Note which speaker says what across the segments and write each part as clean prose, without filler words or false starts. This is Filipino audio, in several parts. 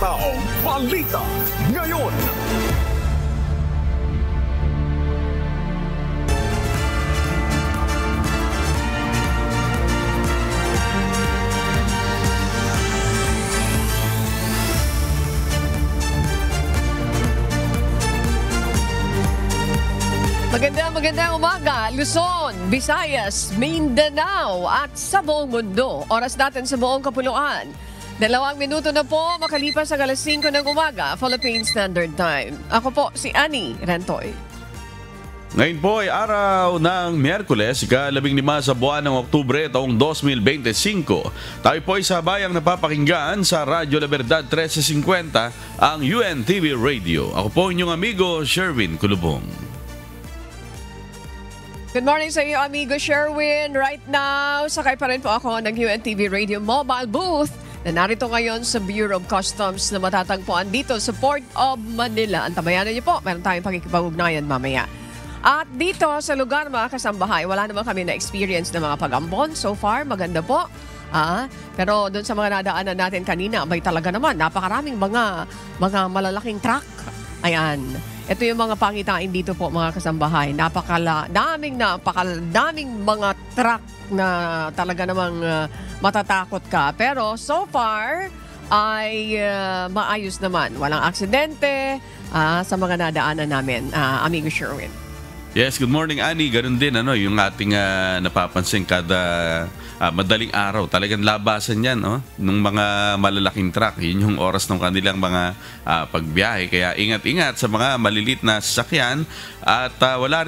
Speaker 1: Hataw Balita ngayon.
Speaker 2: Magandang umaga, Luzon, Visayas, Mindanao at sa buong mundo. Oras natin sa buong kapuluan. 2 minuto na po makalipas sa alas 5 ng umaga, Philippine Standard Time. Ako po si Annie Rentoy.
Speaker 3: Ngayon po ay araw ng Miyerkules, ika-15 sa buwan ng Oktubre taong 2025. Tayo po ay sabayang napapakinggan sa Radyo La Verdad 1350, ang UNTV Radio. Ako po inyong amigo, Sherwin Kulubong.
Speaker 2: Good morning sa iyo, amigo Sherwin. Right now, sakay pa rin po ako ng UNTV Radio Mobile Booth na narito ngayon sa Bureau of Customs na matatagpuan dito sa Port of Manila. Antabayanan niyo po, meron tayong pakikipag-ugnayan mamaya. At dito sa lugar mga kasambahay, wala naman kami na experience ng mga pag-ambon. So far, maganda po. Pero doon sa mga nadaanan natin kanina, may talaga naman napakaraming mga malalaking truck. Ayan. Ito yung mga pangitain dito po mga kasambahay. Napakadaming mga truck na talaga namang matatakot ka. Pero so far ay maayos naman. Walang aksidente sa mga nadaanan namin, amigo Sherwin.
Speaker 3: Yes, good morning Annie. Ganun din yung ating napapansin kada madaling araw. Talagang labasan yan nung mga malalaking truck. Yun yung oras ng kanilang mga pagbiyahe. Kaya ingat-ingat sa mga malilit na sasakyan. At wala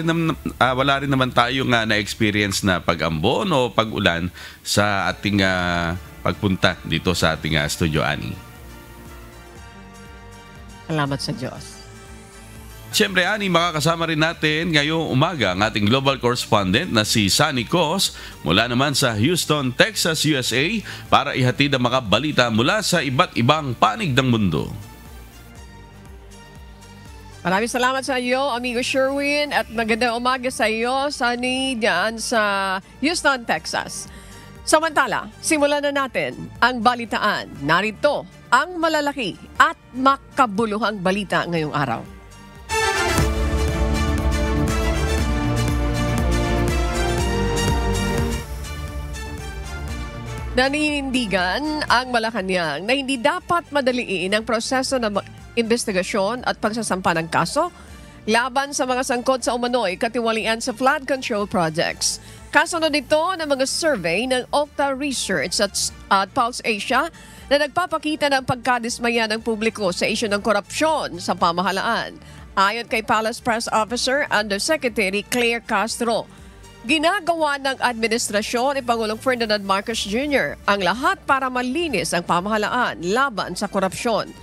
Speaker 3: rin naman tayong na-experience na pag-ambon o pag-ulan sa ating pagpunta dito sa ating studio, Annie.
Speaker 2: Salamat sa Diyos.
Speaker 3: Siyempre, Ani, makakasama rin natin ngayong umaga ang ating global correspondent na si Sunny Cos mula naman sa Houston, Texas, USA para ihatid ang mga balita mula sa iba't ibang panig ng mundo.
Speaker 2: Maraming salamat sa iyo, amigo Sherwin, at magandang umaga sa iyo, Sunny, diyan sa Houston, Texas. Samantala, simulan na natin ang balitaan. Narito ang malalaki at makabuluhang balita ngayong araw. Naninindigan ang Malacanang na hindi dapat madaliin ang proseso ng investigasyon at pagsasampa ng kaso laban sa mga sangkot sa umano'y katiwalian sa flood control projects. Kasunod ito ng mga survey ng Okta Research at Pulse Asia na nagpapakita ng pagkadismaya ng publiko sa isyu ng korupsyon sa pamahalaan. Ayon kay Palace Press Officer Undersecretary Claire Castro, ginagawa ng administrasyon ni Pangulong Ferdinand Marcos Jr. ang lahat para malinis ang pamahalaan laban sa korupsyon.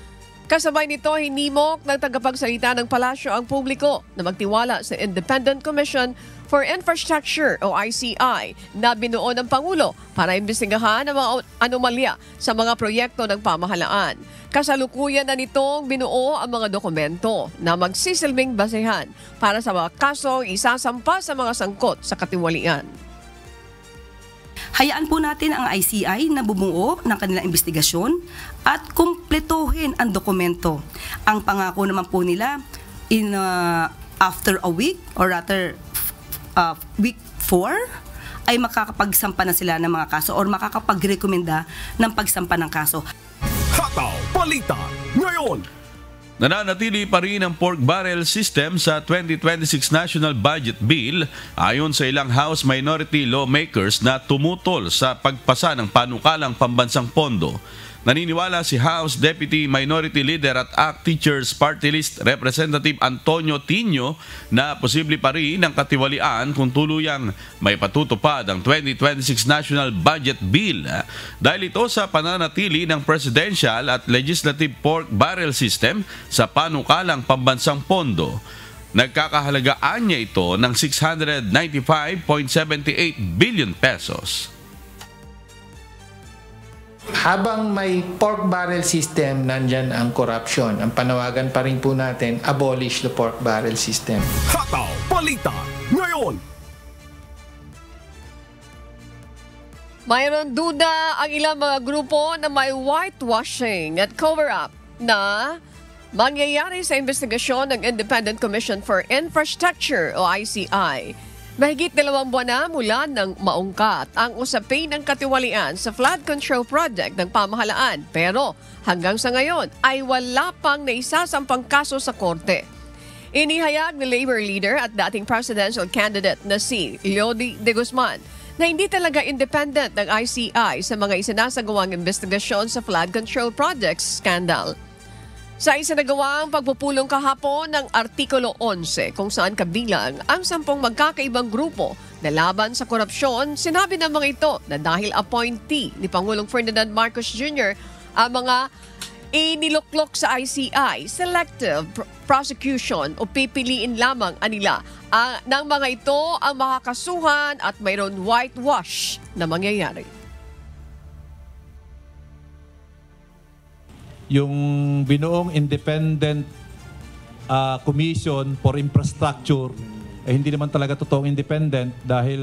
Speaker 2: Kasabay nito, hinimok ng tagapagsalita ng palasyo ang publiko na magtiwala sa Independent Commission for Infrastructure o ICI na binuo ng Pangulo para imbestigahan ang mga anomalya sa mga proyekto ng pamahalaan. Kasalukuyan na nitong binuo ang mga dokumento na magsisilbing basehan para sa mga kaso isasampa sa mga sangkot sa katiwalian.
Speaker 4: Hayaan po natin ang ICI na bumuo ng kanilang investigasyon at kumpletuhin ang dokumento. Ang pangako naman po nila after a week or rather week 4 ay makakapagsampa na sila ng mga kaso or makakapagrekomenda ng pagsampa ng kaso.
Speaker 1: Hataw Balita ngayon.
Speaker 3: Nananatili pa rin ang pork barrel system sa 2026 National Budget Bill ayon sa ilang House Minority Lawmakers na tumutol sa pagpasa ng panukalang pambansang pondo. Naniniwala si House Deputy Minority Leader at ACT Teachers Party List Representative Antonio Tino na posible pa rin ang katiwalian kung tuluyang may patutupad ang 2026 National Budget Bill dahil ito sa pananatili ng presidential at legislative pork barrel system sa panukalang pambansang pondo. Nagkakahalagaan niya ito ng 695.78 billion pesos.
Speaker 5: Habang may pork barrel system, nandyan ang corruption. Ang panawagan pa rin po natin, abolish the pork barrel system.
Speaker 1: Hataw Balita ngayon.
Speaker 2: Mayroon duda ang ilang mga grupo na may whitewashing at cover-up na mangyayari sa investigasyon ng Independent Commission for Infrastructure o ICI. Mahigit 2 buwan na mula nang maungkat ang usapin ng katiwalian sa flood control project ng pamahalaan. Pero hanggang sa ngayon ay wala pang naisasampang kaso sa korte. Inihayag ni Labor leader at dating presidential candidate na si Leody de Guzman na hindi talaga independent ng ICI sa mga isinasagawang investigasyon sa flood control projects scandal. Sa isinagawang pagpupulong kahapon ng Artikulo 11 kung saan kabilang ang 10 magkakaibang grupo na laban sa korupsyon, sinabi ng mga ito na dahil appointee ni Pangulong Ferdinand Marcos Jr. ang mga iniluklok sa ICI, selective prosecution o pipiliin lamang anila ng mga ito ang makakasuhan at mayroon whitewash na mangyayari.
Speaker 6: Yung binuong Independent Commission for Infrastructure hindi naman talaga totoong independent dahil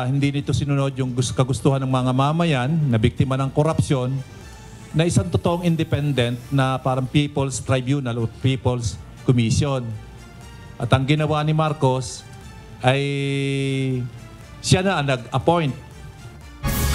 Speaker 6: hindi nito sinunod yung kagustuhan ng mga mamayan na biktima ng korupsyon na isang totoong independent na parang People's Tribunal o People's Commission. At ang ginawa ni Marcos ay siya na ang nag-appoint.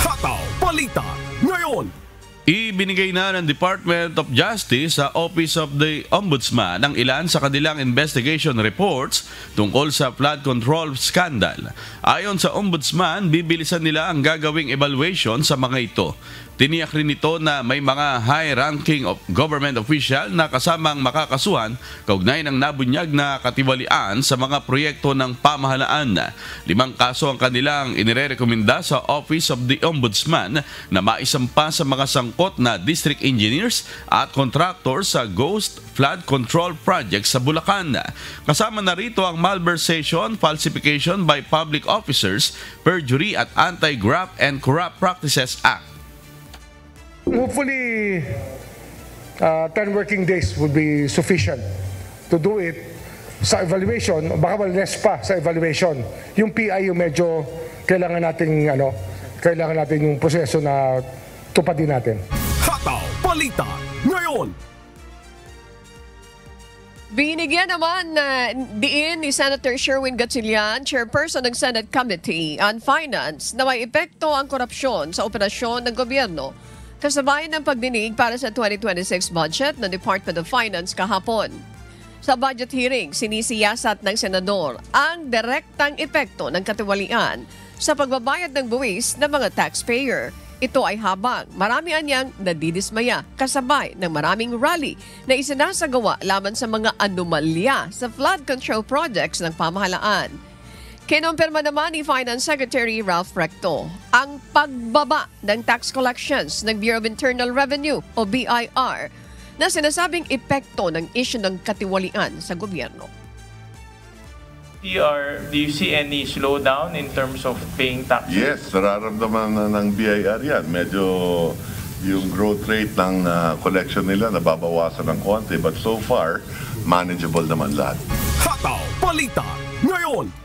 Speaker 1: Hataw Balita Ngayon.
Speaker 3: Ibinigay na ng Department of Justice sa Office of the Ombudsman ang ilan sa kanilang investigation reports tungkol sa flood control scandal. Ayon sa Ombudsman, bibilisan nila ang gagawing evaluation sa mga ito. Tiniyak rin ito na may mga high-ranking of government official na kasamang makakasuhan kaugnay ng nabunyag na katiwalian sa mga proyekto ng pamahalaan. 5 kaso ang kanilang inirekomenda sa Office of the Ombudsman na maisampa sa mga sangkot na district engineers at contractors sa ghost flood control projects sa Bulacan. Kasama na rito ang malversation, falsification by public officers, perjury at Anti-Graft and Corrupt Practices Act.
Speaker 7: Hopefully, 10 working days would be sufficient to do it sa evaluation. Baka less pa sa evaluation. Yung PI yung medyo kailangan natin yung proseso na tupadin natin.
Speaker 1: Hataw Balita Ngayon.
Speaker 2: Binigyan naman diin ni Senator Sherwin Gatchalian, chairperson ng Senate Committee on Finance, na may epekto ang korupsyon sa operasyon ng gobyerno kasabay ng pagdinig para sa 2026 budget ng Department of Finance kahapon. Sa budget hearing, sinisiyasat ng senador ang direktang epekto ng katiwalian sa pagbabayad ng buwis ng mga taxpayer. Ito ay habang marami anyang nadidismaya kasabay ng maraming rally na isinasagawa laban sa mga anomalya sa flood control projects ng pamahalaan. Kinumpirma naman ni Finance Secretary Ralph Recto ang pagbaba ng tax collections ng Bureau of Internal Revenue o BIR na sinasabing epekto ng issue ng katiwalian sa gobyerno.
Speaker 8: Do you see any slowdown in terms of paying taxes?
Speaker 9: Yes, nararamdaman na ng BIR yan. Medyo yung growth rate ng collection nila nababawasan ng konti, but so far, manageable naman lahat.
Speaker 1: Hataw Balita Ngayon.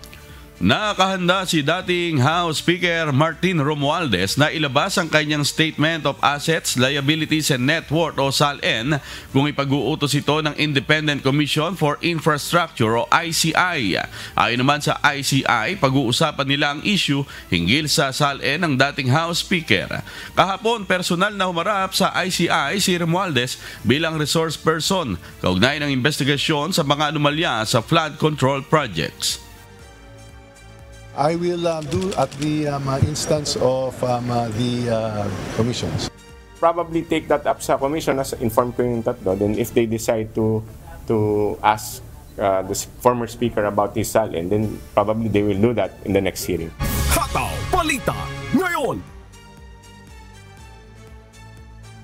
Speaker 3: Nakahanda si dating House Speaker Martin Romualdez na ilabas ang kanyang Statement of Assets, Liabilities and Net Worth o SALN kung ipag-uutos ito ng Independent Commission for Infrastructure o ICI. Ayon naman sa ICI, pag-uusapan nila ang issue hinggil sa SALN ng dating House Speaker. Kahapon, personal na humarap sa ICI si Romualdez bilang resource person kaugnay ng investigasyon sa mga anomalya sa flood control projects.
Speaker 10: I will do at the instance of the commissions.
Speaker 8: Probably take that up sa commission as informed ko yung tatlo. Then if they decide to ask the former speaker about his SALN, then probably they will do that in the next hearing.
Speaker 1: Hataw Balita Ngayon.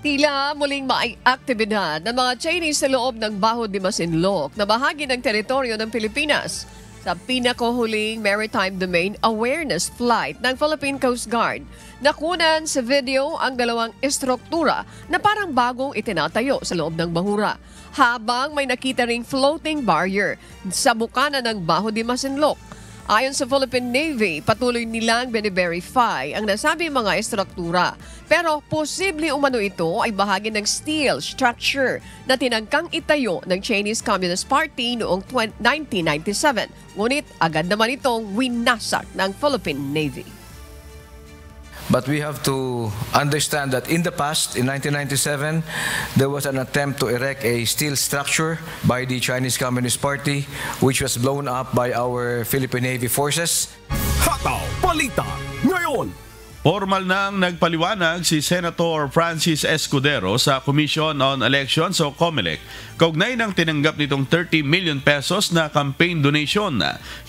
Speaker 2: Tila muling maiaktibidad ng mga Chinese sa loob ng Baho de Masinloc na bahagi ng teritoryo ng Pilipinas sa pinakahuling Maritime Domain Awareness Flight ng Philippine Coast Guard. Nakunan sa video ang dalawang estruktura na parang bagong itinatayo sa loob ng bahura, habang may nakita ring floating barrier sa bukana ng Baho de Masinloc. Ayon sa Philippine Navy, patuloy nilang bine-verify ang nasabing mga estruktura. Pero posible umano ito ay bahagi ng steel structure na tinangkang itayo ng Chinese Communist Party noong 1997. Ngunit agad naman itong winasak ng Philippine Navy.
Speaker 11: But we have to understand that in the past, in 1997, there was an attempt to erect a steel structure by the Chinese Communist Party, which was blown up by our Philippine Navy forces.
Speaker 1: Hataw Balita ngayon.
Speaker 3: Formal nang nagpaliwanag si Senator Francis Escudero sa Commission on Elections o COMELEC kaugnay ng tinanggap nitong 30 million pesos na campaign donation.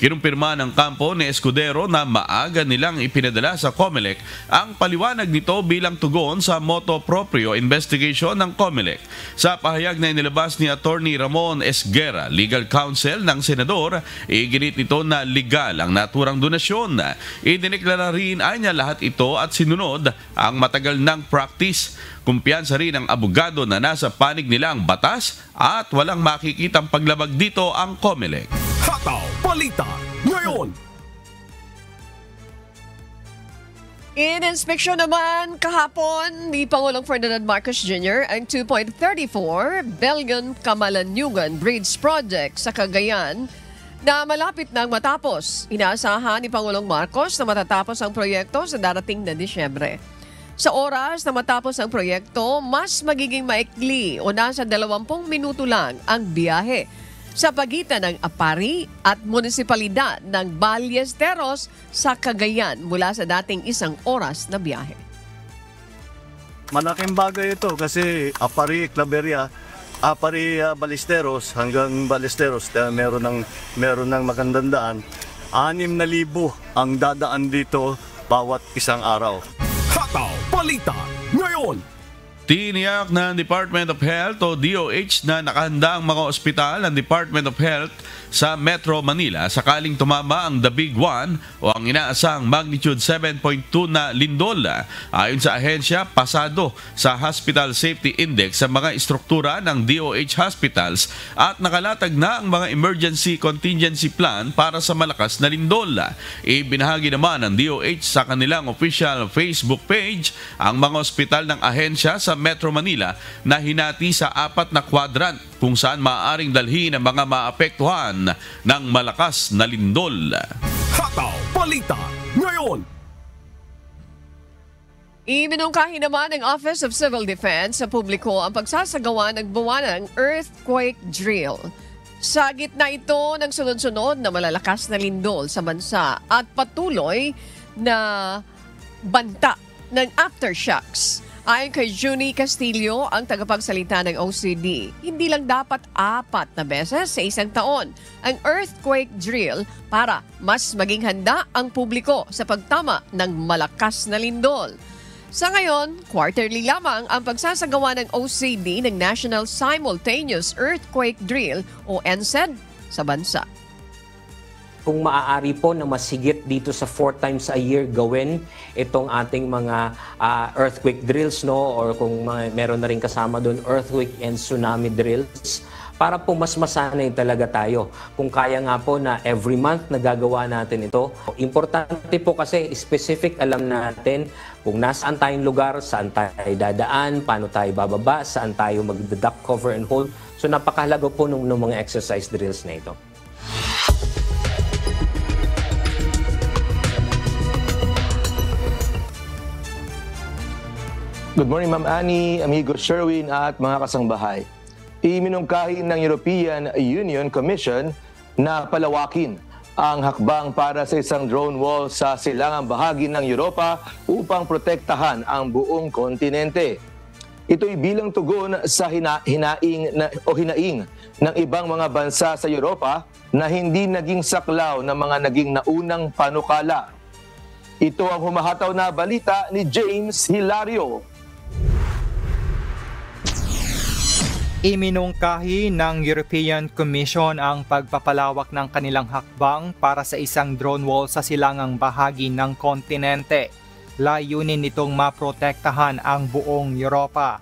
Speaker 3: Kinumpirma ng kampo ni Escudero na maaga nilang ipinadala sa COMELEC ang paliwanag nito bilang tugon sa motu proprio investigation ng COMELEC. Sa pahayag na inilabas ni Attorney Ramon Esguera, Legal Counsel ng Senador, iginit nito na legal ang naturang donasyon. Idineklara rin niya lahat ito at sinunod ang matagal ng practice. Kumpiyansa rin ng abogado na nasa panig nila ang batas at walang makikitang paglabag dito ang COMELEC.
Speaker 1: Hataw Balita ngayon.
Speaker 2: In-inspeksyon naman kahapon ni Pangulong Ferdinand Marcos Jr. ang 2.34 billion Kamalanyugan Bridge Project sa Cagayan na malapit nang matapos. Inaasahan ni Pangulong Marcos na matatapos ang proyekto sa darating na Disyembre. Sa oras na matapos ang proyekto, mas magiging maikli o nasa 20 minuto lang ang biyahe sa pagitan ng Apari at munisipalidad ng Ballesteros sa Cagayan mula sa dating 1 oras na biyahe.
Speaker 12: Malaking bagay ito kasi Apari, Claveria, Apari, Ballesteros hanggang Ballesteros, meron ng magandang daan. 6,000 ang dadaan dito bawat isang araw.
Speaker 1: Hataw Balita ngayon.
Speaker 3: Tiniyak ng Department of Health o DOH na nakahanda ang mga ospital ng Department of Health sa Metro Manila sakaling tumama ang The Big One o ang inaasang magnitude 7.2 na lindol. Ayon sa ahensya, pasado sa Hospital Safety Index sa mga istruktura ng DOH hospitals at nakalatag na ang mga emergency contingency plan para sa malakas na lindol. Ibinahagi naman ng DOH sa kanilang official Facebook page ang mga ospital ng ahensya sa Metro Manila na hinati sa 4 na kwadrant kung saan maaaring dalhin ang mga maapektuhan ng malakas na lindol.
Speaker 1: Hataw Balita ngayon.
Speaker 2: Iminungkahi naman ng Office of Civil Defense sa publiko ang pagsasagawa ng buwanang earthquake drill. Sa gitna ito ng sunod-sunod na malalakas na lindol sa bansa at patuloy na banta ng aftershocks. Ayon kay Junie Castillo, ang tagapagsalita ng OCD, hindi lang dapat 4 na beses sa isang taon ang earthquake drill para mas maging handa ang publiko sa pagtama ng malakas na lindol. Sa ngayon, quarterly lamang ang pagsasagawa ng OCD ng National Simultaneous Earthquake Drill o NSED sa bansa.
Speaker 13: Kung maaari po na masigit dito sa 4 times a year gawin itong ating mga earthquake drills, no? Or kung meron na rin kasama doon earthquake and tsunami drills para po mas masanay talaga tayo. Kung kaya nga po na every month nagagawa natin ito. Importante po kasi specific alam natin kung nasaan tayong lugar, saan tayo dadaan, paano tayo bababa, saan tayo mag-duck, cover and hold. So napakahalaga po ng mga exercise drills na ito.
Speaker 14: Good morning, Ma'am Annie, amigo Sherwin at mga kasangbahay. Iminungkahi ng European Union Commission na palawakin ang hakbang para sa isang drone wall sa silangang bahagi ng Europa upang protektahan ang buong kontinente. Ito'y bilang tugon sa hinaing ng ibang mga bansa sa Europa na hindi naging saklaw ng mga naging naunang panukala. Ito ang humahataw na balita ni James Hilario.
Speaker 15: Iminungkahi ng European Commission ang pagpapalawak ng kanilang hakbang para sa isang drone wall sa silangang bahagi ng kontinente. Layunin nitong maprotektahan ang buong Europa.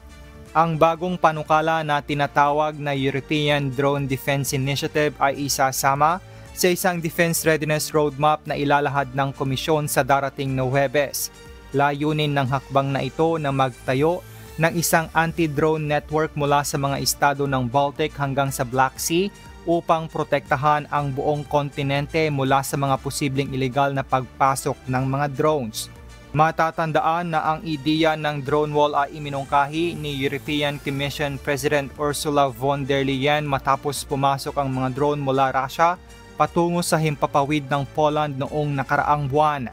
Speaker 15: Ang bagong panukala na tinatawag na European Drone Defense Initiative ay isasama sa isang Defense Readiness Roadmap na ilalahad ng komisyon sa darating na Huwebes. Layunin ng hakbang na ito na magtayo ng isang anti-drone network mula sa mga estado ng Baltic hanggang sa Black Sea upang protektahan ang buong kontinente mula sa mga posibleng ilegal na pagpasok ng mga drones. Matatandaan na ang ideya ng drone wall ay iminungkahi ni European Commission President Ursula von der Leyen matapos pumasok ang mga drone mula Russia patungo sa himpapawid ng Poland noong nakaraang buwan.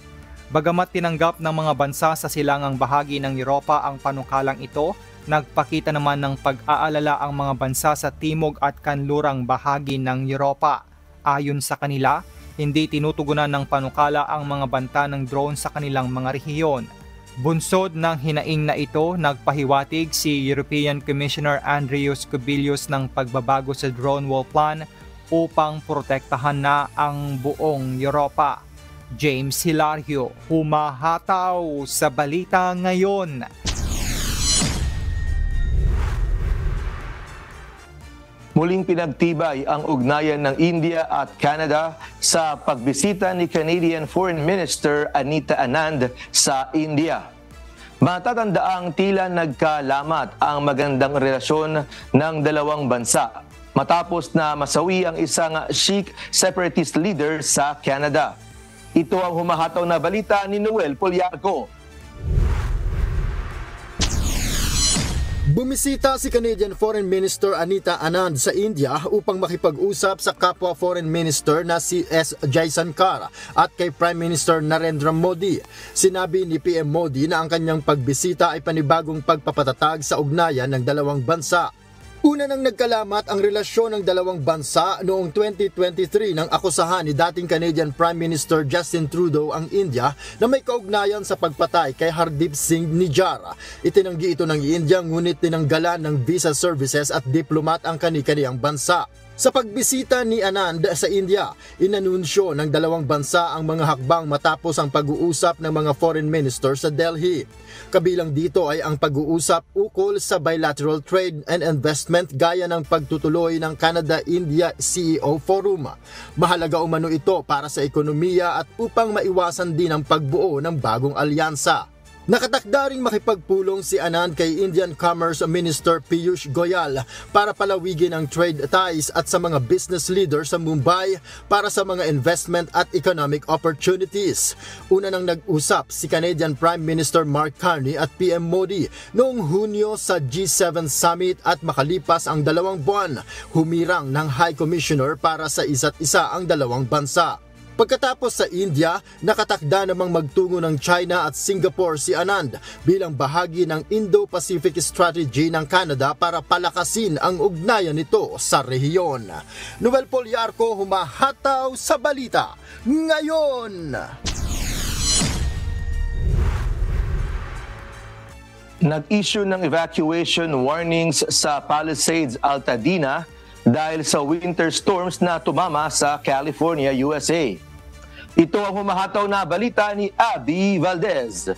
Speaker 15: Bagamat tinanggap ng mga bansa sa silangang bahagi ng Europa ang panukalang ito, nagpakita naman ng pag-aalala ang mga bansa sa timog at kanlurang bahagi ng Europa. Ayon sa kanila, hindi tinutugunan ng panukala ang mga banta ng drone sa kanilang mga rehiyon. Bunsod ng hinaing na ito, nagpahiwatig si European Commissioner Andrius Kubilius ng pagbabago sa drone wall plan upang protektahan na ang buong Europa. James Hilario, humahataw sa balita ngayon.
Speaker 14: Muling pinagtibay ang ugnayan ng India at Canada sa pagbisita ni Canadian Foreign Minister Anita Anand sa India. Matatandaang tila nagkalamat ang magandang relasyon ng dalawang bansa matapos na masawi ang isang Sikh separatist leader sa Canada. Ito ang humahataw na balita ni Noel Poliarco.
Speaker 16: Bumisita si Canadian Foreign Minister Anita Anand sa India upang makipag-usap sa kapwa Foreign Minister na si S. Jaisankar at kay Prime Minister Narendra Modi. Sinabi ni PM Modi na ang kanyang pagbisita ay panibagong pagpapatatag sa ugnayan ng dalawang bansa. Una nang nagkalamat ang relasyon ng dalawang bansa noong 2023 nang akusahan ni dating Canadian Prime Minister Justin Trudeau ang India na may kaugnayan sa pagpatay kay Hardeep Singh Nijjar. Itinanggi ito ng India ngunit tinanggalan ng visa services at diplomat ang kani-kaniyang bansa. Sa pagbisita ni Anand sa India, inanunsyo ng dalawang bansa ang mga hakbang matapos ang pag-uusap ng mga foreign minister sa Delhi. Kabilang dito ay ang pag-uusap ukol sa bilateral trade and investment gaya ng pagtutuloy ng Canada-India CEO Forum. Mahalaga umano ito para sa ekonomiya at upang maiwasan din ang pagbuo ng bagong alyansa. Nakatakda ring makipagpulong si Anand kay Indian Commerce Minister Piyush Goyal para palawigin ang trade ties at sa mga business leaders sa Mumbai para sa mga investment at economic opportunities. Una nang nag-usap si Canadian Prime Minister Mark Carney at PM Modi noong Hunyo sa G7 Summit at makalipas ang 2 buwan, humirang ng High Commissioner para sa isa't isa ang dalawang bansa. Pagkatapos sa India, nakatakda namang magtungo ng China at Singapore si Anand bilang bahagi ng Indo-Pacific Strategy ng Canada para palakasin ang ugnayan nito sa rehiyon. Noel Poliarco, humahataw sa balita ngayon.
Speaker 14: Nag-issue ng evacuation warnings sa Palisades, Altadena dahil sa winter storms na tumama sa California, USA. Ito ang humahataw na balita ni Abby Valdez.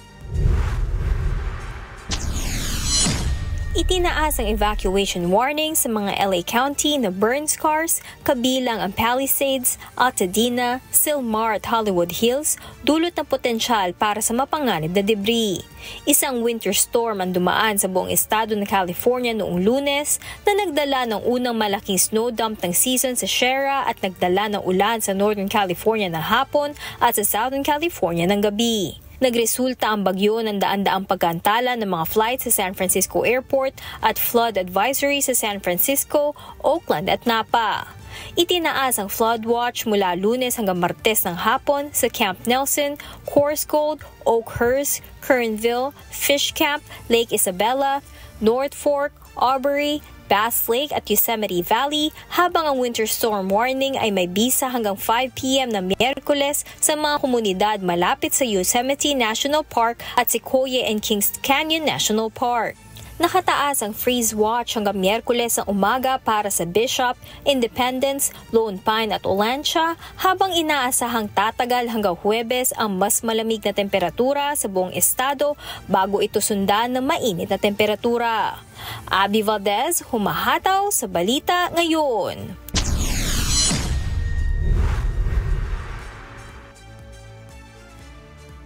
Speaker 17: Itinaas ang evacuation warning sa mga LA County na burn scars, kabilang ang Palisades, Altadena, Silmar at Hollywood Hills, dulot ng potensyal para sa mapanganib na debris. Isang winter storm ang dumaan sa buong estado ng California noong Lunes na nagdala ng unang malaking snow dump ng season sa Sierra at nagdala ng ulan sa Northern California ng hapon at sa Southern California ng gabi. Nagresulta ang bagyo ng daan-daang pagkantala ng mga flights sa San Francisco Airport at flood advisory sa San Francisco, Oakland at Napa. Itinaas ang flood watch mula Lunes hanggang Martes ng hapon sa Camp Nelson, Coarse Gold, Oakhurst, Kernville, Fish Camp, Lake Isabella, North Fork, Aubrey, Bass Lake at Yosemite Valley, habang ang winter storm warning ay may bisa hanggang 5 p.m. na Miyerkules sa mga komunidad malapit sa Yosemite National Park at Sequoia and Kings Canyon National Park. Nakataas ang freeze watch hanggang Miyerkules ng umaga para sa Bishop, Independence, Lone Pine at Olancha, habang inaasahang tatagal hanggang Huwebes ang mas malamig na temperatura sa buong estado bago ito sundan ng mainit na temperatura. Abby Valdez, humahataw sa balita ngayon.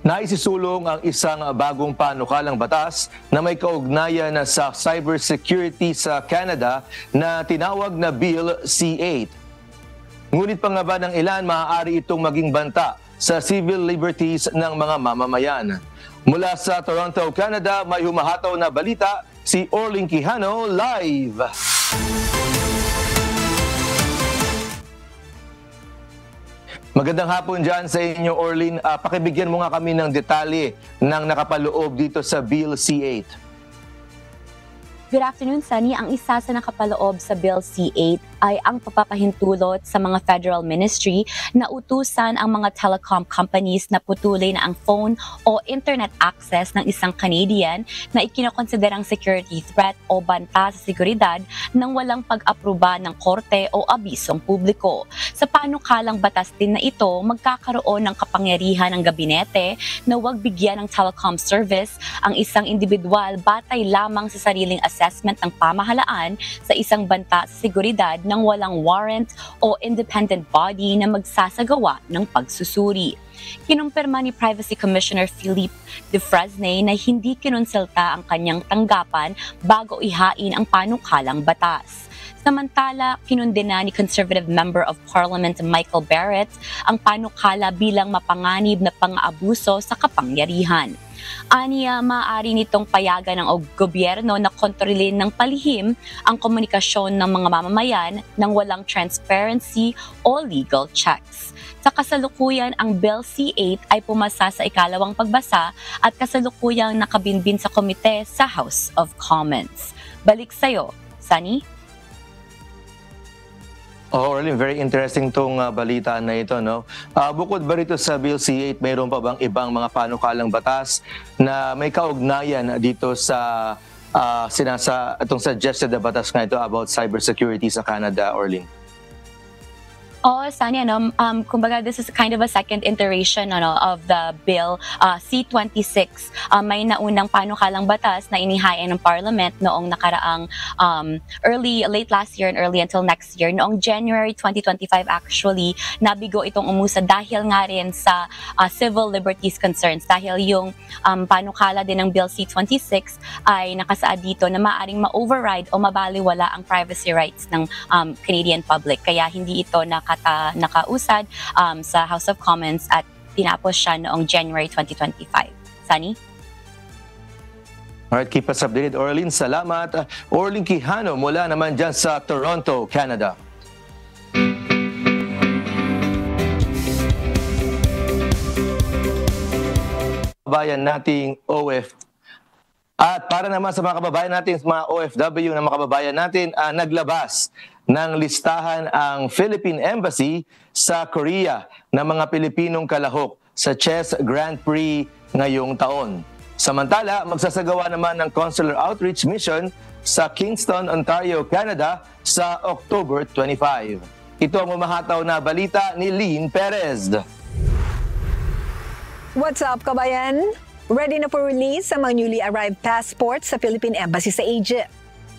Speaker 14: naisisulong ang isang bagong panukalang batas na may kaugnayan sa cybersecurity sa Canada na tinawag na Bill C-8. Ngunit pa nga ba ng ilan, maaari itong maging banta sa civil liberties ng mga mamamayan. Mula sa Toronto, Canada, may humahataw na balita si Orling Quijano live. Magandang hapon dyan sa inyo, Orlin. Pakibigyan mo nga kami ng detalye ng nakapaloob dito sa Bill C-8.
Speaker 18: Good afternoon, Sunny. Ang isa sa nakapaloob sa Bill C-8 ay ang papapahintulot sa mga federal ministry na utusan ang mga telecom companies na putulin ang phone o internet access ng isang Canadian na ikinokonsiderang security threat o banta sa seguridad nang walang pag-aproba ng korte o abisong publiko. Sa panukalang batas din na ito, magkakaroon ng kapangyarihan ng gabinete na huwag bigyan ng telecom service ang isang individual batay lamang sa sariling assessment ng pamahalaan sa isang banta sa seguridad nang walang warrant o independent body na magsasagawa ng pagsusuri. Kinumpirma ni Privacy Commissioner Philippe Dufresne na hindi kinonsulta ang kanyang tanggapan bago ihain ang panukalang batas. Samantala, kinundena ni Conservative Member of Parliament Michael Barrett ang panukala bilang mapanganib na pang-aabuso sa kapangyarihan. Aniya, maaari nitong payagan ng gobyerno na kontrolin ng palihim ang komunikasyon ng mga mamamayan nang walang transparency o legal checks. Sa kasalukuyan, ang Bill C-8 ay pumasa sa ikalawang pagbasa at kasalukuyang nakabinbin sa komite sa House of Commons. Balik sa'yo, Sunny.
Speaker 14: Orlin, very interesting tong balita na ito, no? Bukod ba rito sa Bill C-8, mayroon pa bang ibang mga panukalang batas na may kaugnayan dito sa itong suggested na batas nga ito about cybersecurity sa Canada, Orlin?
Speaker 18: Sunny, kumbaga this is kind of a second iteration of the bill C-26. May naunang panukalang batas na inihain ng Parliament noong nakaraang late last year and early until next year. Noong January 2025 actually, nabigo itong umusa dahil nga rin sa civil liberties concerns. Dahil yung panukala din ng Bill C-26 ay nakasaad dito na maaaring ma-override o mabaliwala ang privacy rights ng Canadian public. Kaya hindi ito nakausad sa House of Commons at tinapos siya noong January 2025. Sunny?
Speaker 14: Alright, keep us updated, Orlin. Salamat. Orling Quijano mula naman dyan sa Toronto, Canada. Kababayan nating At para naman sa mga kababayan natin, mga OFW na mga kababayan natin, naglabas ng listahan ang Philippine Embassy sa Korea ng mga Pilipinong kalahok sa Chess Grand Prix ngayong taon. Samantala, magsasagawa naman ng Consular Outreach Mission sa Kingston, Ontario, Canada sa October 25. Ito ang umahataw na balita ni Lynn Perez.
Speaker 19: What's up, kabayan? Ready na for release ang mga newly arrived passports sa Philippine Embassy sa Egypt.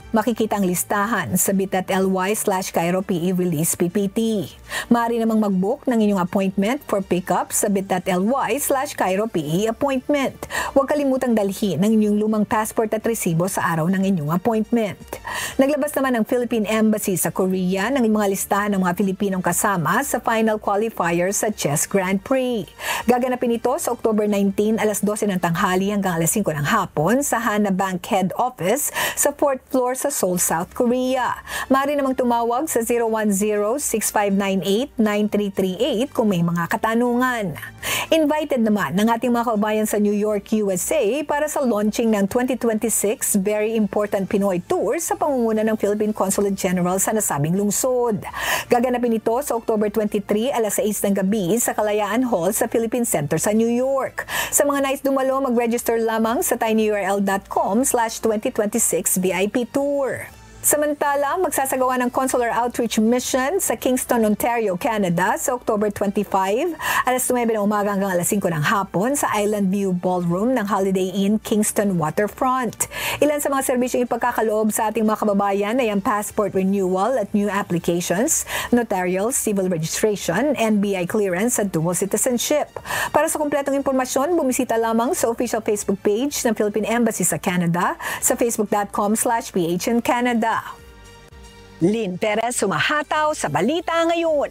Speaker 19: Makikita ang listahan sa bit.ly/Cairo-PE Release PPT. Maaari namang mag-book ng inyong appointment for pickup sa bit.ly/Cairo-PE Appointment. Huwag kalimutang dalhin ng inyong lumang passport at resibo sa araw ng inyong appointment. Naglabas naman ng Philippine Embassy sa Korea ng mga listahan ng mga Pilipinong kasama sa final qualifier sa Chess Grand Prix. Gaganapin ito sa October 19, alas 12 ng tanghali hanggang alas 5 ng hapon sa Hana Bank Head Office sa 4th floor sa Seoul, South Korea. Maaari namang tumawag sa 010-6598-9338 kung may mga katanungan. Invited naman ng ating mga kababayan sa New York, USA para sa launching ng 2026 Very Important Pinoy Tour sa pangunguna ng Philippine Consulate General sa nasabing lungsod. Gaganapin ito sa October 23, alas 6 ng gabi sa Kalayaan Hall sa Philippine Center sa New York. Sa mga nais dumalo, mag-register lamang sa tinyurl.com/2026 VIP Tour. Samantala, magsasagawa ng consular outreach mission sa Kingston, Ontario, Canada sa October 25, alas 9 ng umaga hanggang alas 5 ng hapon sa Island View Ballroom ng Holiday Inn, Kingston Waterfront. Ilan sa mga serbisyong ipagkakaloob sa ating mga kababayan ay ang passport renewal at new applications, notarial, civil registration, NBI clearance at dual citizenship. Para sa kumpletong impormasyon, bumisita lamang sa official Facebook page ng Philippine Embassy sa Canada sa facebook.com/PHN Canada. Lynn Perez sumahataw sa Balita Ngayon.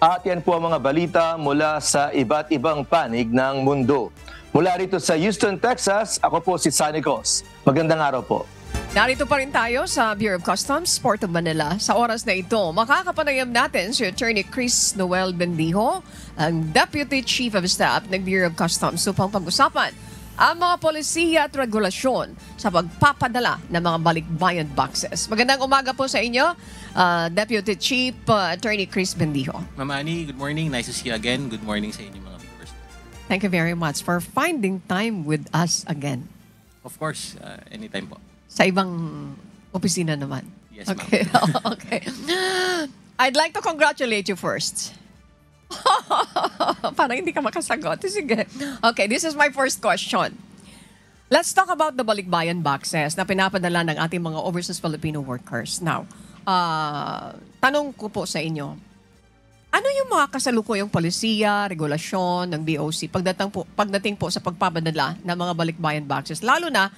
Speaker 14: At yan po ang mga balita mula sa iba't ibang panig ng mundo. Mula rito sa Houston, Texas, ako po si Sunny Cos. Magandang araw po.
Speaker 2: Narito pa rin tayo sa Bureau of Customs, Port of Manila. Sa oras na ito, makakapanayam natin si Attorney Chris Noel Bendijo, ang Deputy Chief of Staff ng Bureau of Customs, upang pag-usapan ang mga polisiya at regulasyon sa pagpapadala ng mga balikbayan boxes. Magandang umaga po sa inyo, Deputy Chief Attorney Chris Bendijo.
Speaker 20: Ma'am Annie, good morning. Nice to see you again. Good morning sa inyo mga viewers.
Speaker 2: Thank you very much for finding time with us again.
Speaker 20: Of course, anytime po.
Speaker 2: Sa ibang opisina naman.
Speaker 20: Yes,
Speaker 2: okay. Okay. I'd like to congratulate you first. Parang hindi ka makasagot. Sige. Okay, this is my first question. Let's talk about the balikbayan boxes na pinapadala ng ating mga overseas Filipino workers. Now, tanong ko po sa inyo, ano yung mga kasalukuyang polisiya, regulasyon ng BOC pagdating po sa pagpapadala ng mga balikbayan boxes, lalo na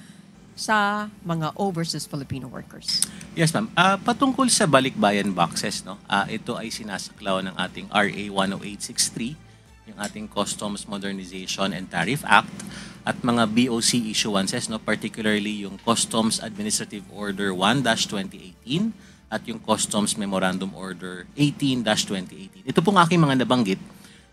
Speaker 2: sa mga overseas Filipino workers?
Speaker 20: Yes, ma'am. Patungkol sa balikbayan boxes, no? Ito ay sinasaklaw ng ating RA 10863, yung ating Customs Modernization and Tariff Act, at mga BOC issuances, no? Particularly yung Customs Administrative Order 1-2018 at yung Customs Memorandum Order 18-2018. Ito pong aking mga nabanggit.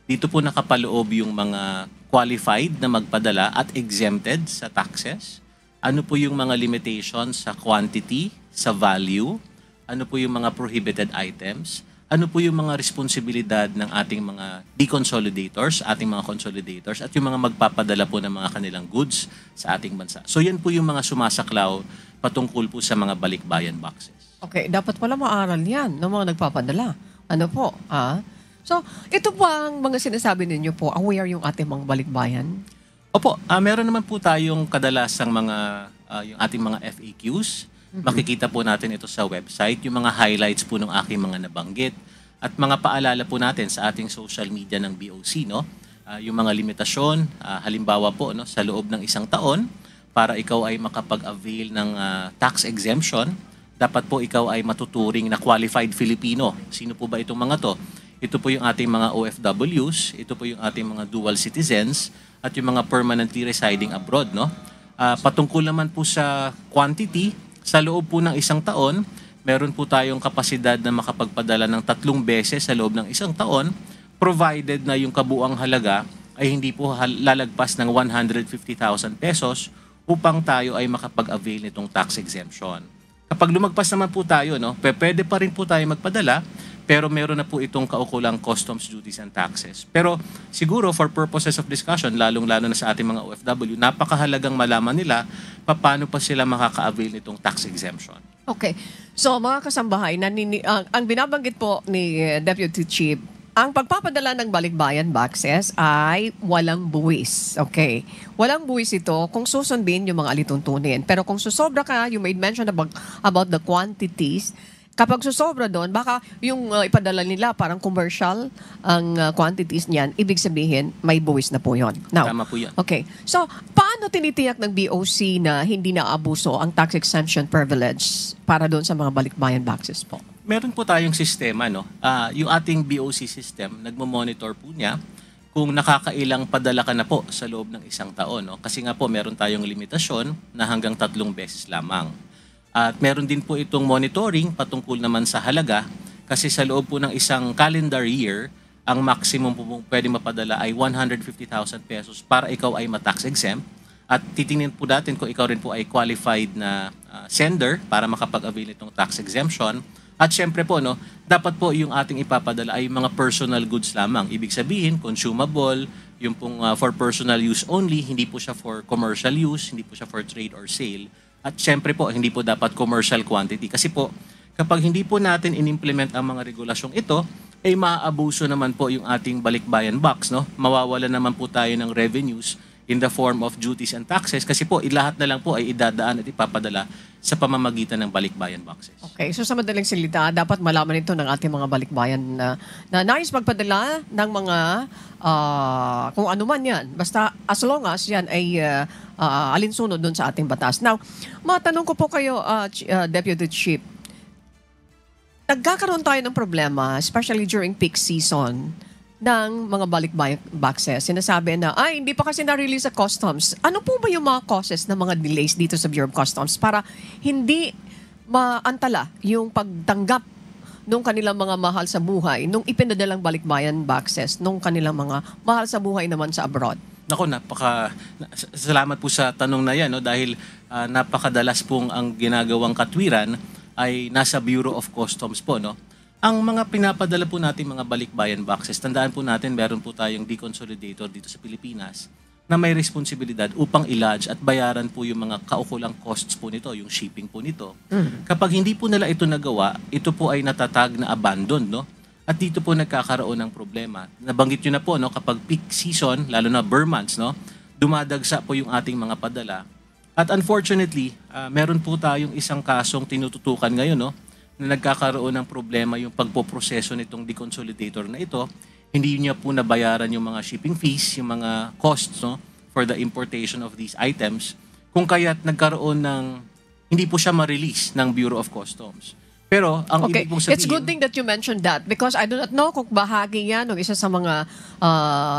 Speaker 20: Dito po nakapaloob yung mga qualified na magpadala at exempted sa taxes. Ano po yung mga limitations sa quantity, sa value? Ano po yung mga prohibited items? Ano po yung mga responsibilidad ng ating mga deconsolidators, ating mga consolidators, at yung mga magpapadala po ng mga kanilang goods sa ating bansa? So yan po yung mga sumasaklaw patungkol po sa mga balikbayan boxes.
Speaker 2: Okay, dapat pala maaral yan ng mga nagpapadala. Ano po? So, ito po ang mga sinasabi ninyo po, aware yung ating mga balikbayan?
Speaker 20: Opo, meron naman po tayong kadalasang mga yung ating mga FAQs. Makikita po natin ito sa website, yung mga highlights po ng aking mga nabanggit at mga paalala po natin sa ating social media ng BOC, no? Yung mga limitasyon, halimbawa po, no, sa loob ng 1 taon para ikaw ay makapag-avail ng tax exemption, dapat po ikaw ay matuturing na qualified Filipino. Sino po ba itong mga to? Ito po yung ating mga OFWs, ito po yung ating mga dual citizens, at yung mga permanently residing abroad, no? Patungkol naman po sa quantity, sa loob po ng 1 taon, meron po tayong kapasidad na makapagpadala ng 3 beses sa loob ng 1 taon, provided na yung kabuang halaga ay hindi po lalagpas ng 150,000 pesos upang tayo ay makapag-avail nitong tax exemption. Kapag lumagpas naman po tayo, no, pwede pa rin po tayo magpadala, pero meron na po itong kaukulang customs duties and taxes. Pero siguro for purposes of discussion, lalong-lalo na sa ating mga OFW, napakahalagang malaman nila paano pa sila makaka-avail nitong tax exemption.
Speaker 2: Okay. So mga kasambahay, ang binabanggit po ni Deputy Chief, ang pagpapadala ng balikbayan boxes ay walang buwis. Okay. Walang buwis ito kung susundin yung mga alituntunin. Pero kung susobra ka, you made mention about the quantities. Kapag susobra doon, baka yung ipadala nila parang commercial ang quantities niyan, ibig sabihin may buwis na po yun. Now,
Speaker 20: tama po yun.
Speaker 2: Okay. So, paano tinitiyak ng BOC na hindi na-abuso ang tax exemption privilege para doon sa mga balikbayan boxes po?
Speaker 20: Meron po tayong sistema, no? Yung ating BOC system, nagmo-monitor po niya kung nakakailang padala ka na po sa loob ng 1 taon. No? Kasi nga po, meron tayong limitasyon na hanggang 3 beses lamang. At meron din po itong monitoring patungkol naman sa halaga kasi sa loob po ng 1 calendar year, ang maximum po pwede mapadala ay 150,000 pesos para ikaw ay ma-tax exempt. At titingnan po natin kung ikaw rin po ay qualified na sender para makapag-avail itong tax exemption. At syempre po, no, dapat po yung ating ipapadala ay mga personal goods lamang. Ibig sabihin, consumable, yung pong for personal use only, hindi po siya for commercial use, hindi po siya for trade or sale. At syempre po, hindi po dapat commercial quantity. Kasi po, kapag hindi po natin in-implement ang mga regulasyong ito, ay maaabuso naman po yung ating balikbayan box, no? Mawawala naman po tayo ng revenues in the form of duties and taxes kasi po lahat na lang po ay idadaan at ipapadala sa pamamagitan ng balikbayan boxes.
Speaker 2: Okay, so sa madaling salita, dapat malaman ito ng ating mga balikbayan na nais magpadala ng mga kung ano man yan. Basta as long as yan ay alinsunod dun sa ating batas. Now, matanong ko po kayo, Deputy Chief, nagkakaroon tayo ng problema, especially during peak season, ng mga balikbayan boxes. Sinasabi na, hindi pa kasi na-release sa customs. Ano po ba yung mga causes ng mga delays dito sa Bureau of Customs para hindi maantala yung pagtanggap nung kanilang mga mahal sa buhay, nung ipinadalang balikbayan boxes, nung kanilang mga mahal sa buhay naman sa abroad?
Speaker 20: Nako, salamat po sa tanong na yan, no? Dahil napakadalas pong ang ginagawang katwiran ay nasa Bureau of Customs po, no? Ang mga pinapadala po natin mga balikbayan boxes, tandaan po natin meron po tayong deconsolidator dito sa Pilipinas na may responsibilidad upang i-lodge at bayaran po yung mga kaukulang costs po nito, yung shipping po nito. Kapag hindi po nila ito nagawa, ito po ay natatag na abandoned, no? At dito po nagkakaroon ng problema. Nabanggit nyo na po, no, kapag peak season, lalo na Burr months, no, dumadagsa po yung ating mga padala. At unfortunately, meron po tayong isang kasong tinututukan ngayon, no, na nagkakaroon ng problema yung pagpoproseso nitong deconsolidator na ito. Hindi niya po nabayaran yung mga shipping fees, yung mga costs, no, for the importation of these items. Kung kaya't nagkaroon ng, hindi po siya ma-release ng Bureau of Customs. Pero ang ibig pong sabihin,
Speaker 2: it's good thing that you mentioned that because I do not know kung bahagi yan ng isa sa mga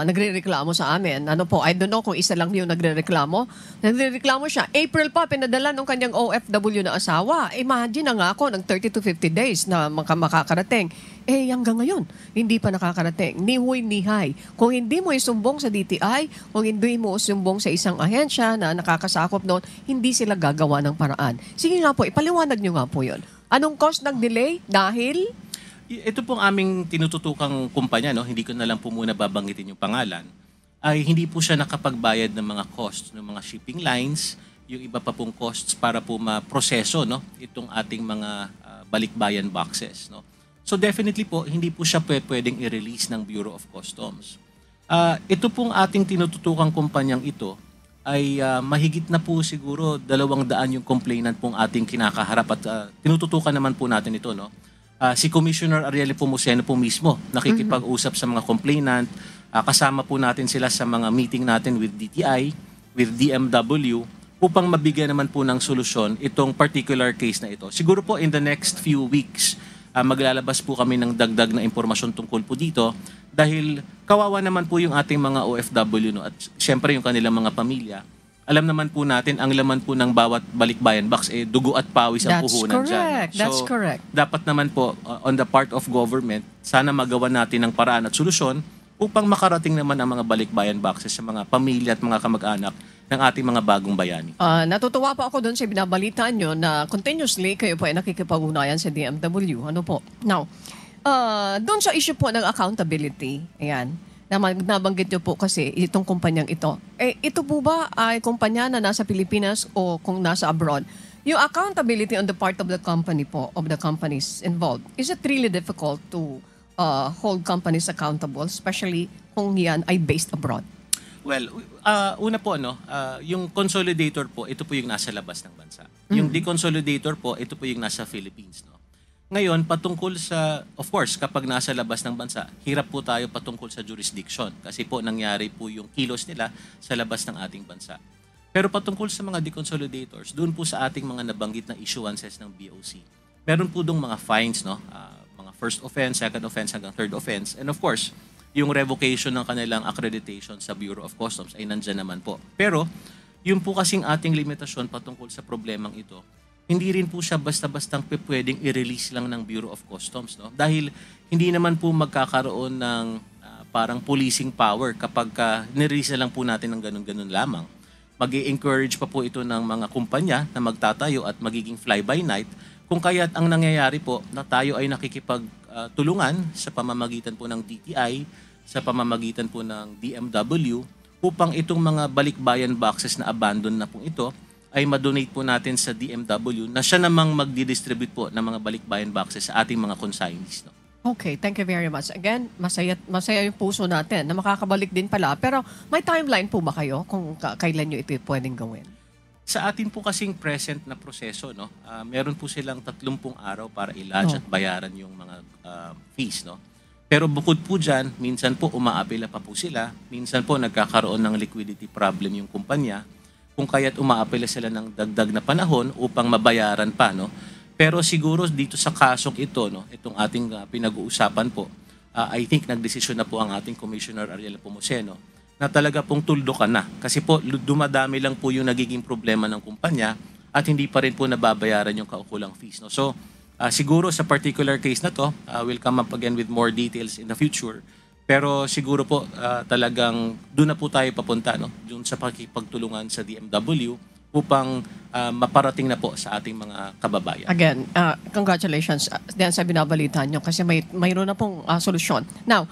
Speaker 2: nagrereklamo sa amin. Ano po, I don't know kung isa lang yung nagrereklamo. Nagrereklamo siya. April pa, pinadala ng kanyang OFW na asawa. Imagine na nga ako ng 30 to 50 days na makakarating. Hanggang ngayon, hindi pa nakakarating. Ni huy ni hay. Kung hindi mo isumbong sa DTI, kung hindi mo isumbong sa isang ahensya na nakakasakop noon, hindi sila gagawa ng paraan. Sige nga po, ipaliwanag nyo nga po yun. Anong cause ng delay? Dahil?
Speaker 20: Ito pong aming tinututukang kumpanya, no, hindi ko na lang po muna babanggitin yung pangalan, ay hindi po siya nakapagbayad ng mga costs ng mga shipping lines, yung iba pa pong costs para po maproseso, no, itong ating mga balikbayan boxes. No. So definitely po, hindi po siya pwedeng i-release ng Bureau of Customs. Ito pong ating tinututukang kumpanyang ito, ay mahigit na po siguro 200 yung complainant pong ating kinakaharap at tinututukan naman po natin ito, no. Si Commissioner Ariel Pomuceno po mismo nakikipag-usap sa mga complainant, kasama po natin sila sa mga meeting natin with DTI, with DMW upang mabigyan naman po ng solusyon itong particular case na ito. Siguro po in the next few weeks maglalabas po kami ng dagdag na impormasyon tungkol po dito dahil kawawa naman po yung ating mga OFW, no, at syempre yung kanilang mga pamilya. Alam naman po natin, ang laman po ng bawat balikbayan box, dugo at pawis ang puhunan dyan.
Speaker 2: That's correct.
Speaker 20: Dapat naman po, on the part of government, sana magawa natin ng paraan at solusyon upang makarating naman ang mga balikbayan boxes sa mga pamilya at mga kamag-anak ng ating mga bagong bayani.
Speaker 2: Natutuwa pa ako doon sa binabalitaan nyo na continuously kayo po ay nakikipag-unayan sa DMW. Ano po? Now, doon sa issue po ng accountability, ayan, nabanggit nyo po kasi itong kumpanyang ito. Ito po ba ay kumpanya na nasa Pilipinas o kung nasa abroad? Yung accountability on the part of the company po, of the companies involved, is it really difficult to hold companies accountable, especially kung yan ay based abroad?
Speaker 20: Well, una po, no, yung consolidator po, ito po yung nasa labas ng bansa. Yung deconsolidator po, ito po yung nasa Philippines, no. Ngayon, patungkol sa, of course, kapag nasa labas ng bansa, hirap po tayo patungkol sa jurisdiction kasi po nangyari po yung kilos nila sa labas ng ating bansa. Pero patungkol sa mga deconsolidators, doon po sa ating mga nabanggit na issuances ng BOC, meron po doong mga fines, no, mga first offense, second offense, hanggang third offense. And of course, yung revocation ng kanilang accreditation sa Bureau of Customs ay nandyan naman po. Pero, yung po kasing ating limitasyon patungkol sa problemang ito, hindi rin po siya basta-bastang pwedeng i-release lang ng Bureau of Customs, no? Dahil hindi naman po magkakaroon ng parang policing power kapag nirelease lang po natin ng ganun-ganun lamang. Mag-i-encourage pa po ito ng mga kumpanya na magtatayo at magiging fly-by-night kung kaya't ang nangyayari po na tayo ay nakikipag tulungan sa pamamagitan po ng DTI, sa pamamagitan po ng DMW, upang itong mga balikbayan boxes na abandon na po ito ay ma-donate po natin sa DMW na siya namang magdi-distribute po ng mga balikbayan boxes sa ating mga consignees. No?
Speaker 2: Okay, thank you very much. Again, masaya yung puso natin na makakabalik din pala. Pero may timeline po ba kayo kung kailan nyo ito pwedeng gawin?
Speaker 20: Sa atin po kasing present na proseso, no, meron po silang 30 araw para i-lodge at bayaran yung mga fees. No? Pero bukod po dyan, minsan po umaapela pa po sila. Minsan po nagkakaroon ng liquidity problem yung kumpanya. Kung kaya't umaapela sila ng dagdag na panahon upang mabayaran pa. No? Pero siguro dito sa kasong ito, no, itong ating pinag-uusapan po, I think nagdesisyon na po ang ating Commissioner Ariel Pomoceno na talaga pong tuldukan na. Kasi po dumadami lang po yung nagiging problema ng kumpanya at hindi pa rin po nababayaran yung kaukulang fees. No? So siguro sa particular case na to, we'll come up again with more details in the future. Pero siguro po talagang doon na po tayo papunta, no? Doon sa pakikipagtulungan sa DMW upang maparating na po sa ating mga kababayan.
Speaker 2: Again, congratulations din sa binabalitaan nyo kasi mayroon na pong solusyon. Now,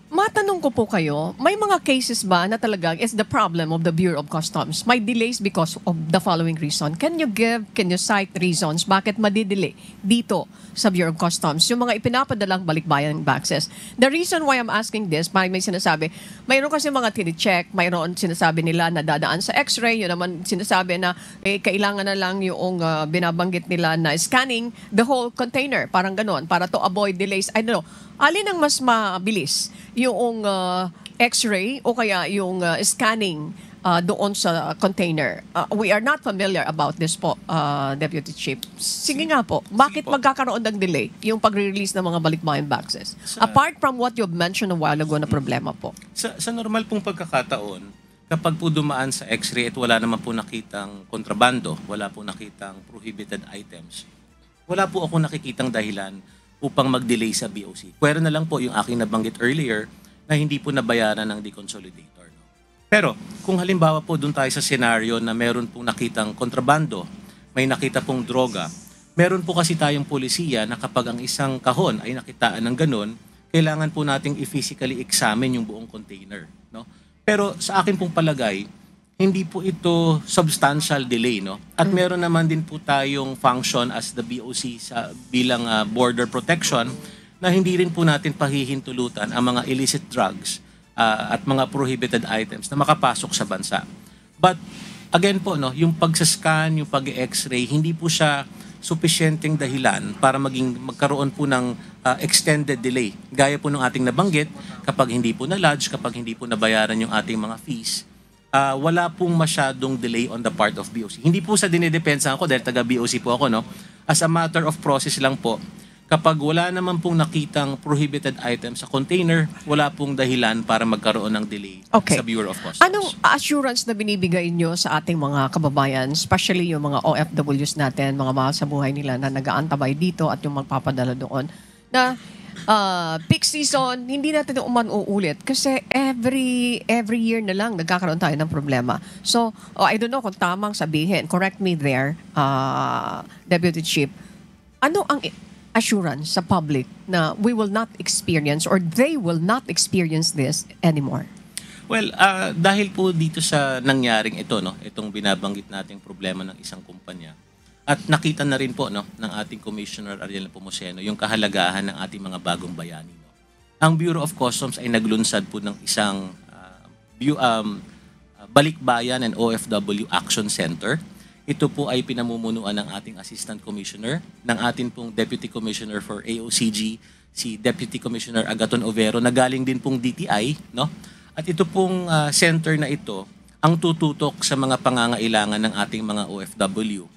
Speaker 2: matanong ko po kayo, may mga cases ba na talagang is the problem of the Bureau of Customs? May delays because of the following reason. Can you cite reasons bakit madidelay dito sa Bureau of Customs? Yung mga ipinapadalang balikbayan boxes. The reason why I'm asking this, may sinasabi, mayroon kasi mga tinicheck, mayroon sinasabi nila na dadaan sa x-ray, yun naman sinasabi na kailangan na lang yung binabanggit nila na scanning the whole container, parang ganon, para to avoid delays. I don't know. Alin ang mas mabilis? Yung x-ray o kaya yung scanning doon sa container? We are not familiar about this po, Deputy Chief. Sige nga po, bakit magkakaroon ng delay yung pag-release ng mga balikbayan boxes? Apart from what you've mentioned a while ago na problema po.
Speaker 20: Sa normal pong pagkakataon, kapag po dumaan sa x-ray at wala naman po nakitang kontrabando, wala po nakitang prohibited items, wala po ako nakikitang dahilan upang mag-delay sa BOC. Pwera na lang po yung aking nabanggit earlier na hindi po nabayaran ng deconsolidator. No? Pero kung halimbawa po doon tayo sa senaryo na meron pong nakitang kontrabando, may nakita pong droga, meron po kasi tayong polisiya na kapag ang isang kahon ay nakitaan ng ganun, kailangan po nating i-physically examine yung buong container. No? Pero sa akin pong palagay, hindi po ito substantial delay, no? At meron naman din po tayong function as the BOC sa bilang border protection na hindi rin po natin pahihintulutan ang mga illicit drugs at mga prohibited items na makapasok sa bansa. But again po, no, yung pagsascan, yung pag-x-ray, hindi po siya sufficienteng dahilan para magkaroon po ng extended delay. Gaya po ng ating nabanggit, kapag hindi po na-lodge, kapag hindi po nabayaran yung ating mga fees, wala pong masyadong delay on the part of BOC. Hindi po sa dinidepensa ako dahil taga-BOC po ako, no? As a matter of process lang po, kapag wala naman pong nakitang prohibited item sa container, wala pong dahilan para magkaroon ng delay sa Bureau of Customs.
Speaker 2: Anong assurance na binibigay nyo sa ating mga kababayan, especially yung mga OFWs natin, mga mahal sa buhay nila na nag-aantabay dito at yung magpapadala doon, na peak season, hindi natin uulit kasi every year na lang nagkakaroon tayo ng problema. So, I don't know kung tamang sabihin, correct me there, Deputy Chief, ano ang assurance sa public na we will not experience or they will not experience this anymore?
Speaker 20: Well, dahil po dito sa nangyaring ito, no, itong binabanggit nating problema ng isang kumpanya, at nakita na rin po, no, ng ating Commissioner Ariel Pomoceno yung kahalagahan ng ating mga bagong bayani. No. Ang Bureau of Customs ay naglunsad po ng isang Balikbayan and OFW Action Center. Ito po ay pinamumunuan ng ating Assistant Commissioner, ng ating pong Deputy Commissioner for AOCG, si Deputy Commissioner Agaton Overo, na galing din pong DTI. No? At ito pong center na ito ang tututok sa mga pangangailangan ng ating mga OFW.